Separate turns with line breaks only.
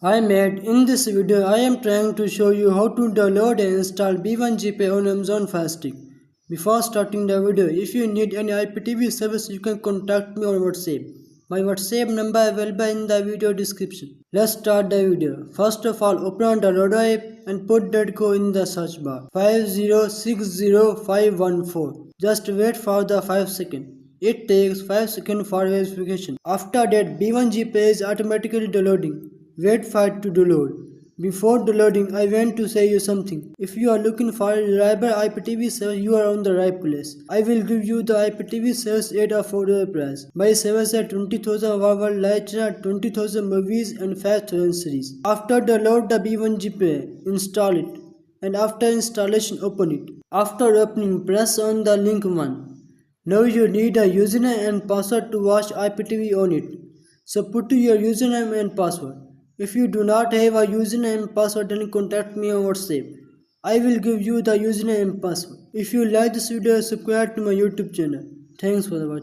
Hi mate, in this video I am trying to show you how to download and install B1G Player on Amazon Firestick. Before starting the video, if you need any IPTV service you can contact me on WhatsApp. My WhatsApp number available in the video description. Let's start the video. First of all, open on the download app and put that code in the search bar 5060514. Just wait for the 5 seconds. It takes 5 seconds for verification. After that, B1G Player is automatically downloading. Wait for it to download. Before downloading, I want to say you something. If you are looking for a reliable IPTV service, you are on the right place. I will give you the IPTV service at a affordable price. My service at 20,000 worldwide light channel, 20,000 movies and 5,000 series. After download the B1G Player, install it. And after installation, open it. After opening, press on the link 1. Now you need a username and password to watch IPTV on it. So put your username and password. If you do not have a username and password, then contact me on WhatsApp. I will give you the username and password. If you like this video, subscribe to my YouTube channel. Thanks for watching.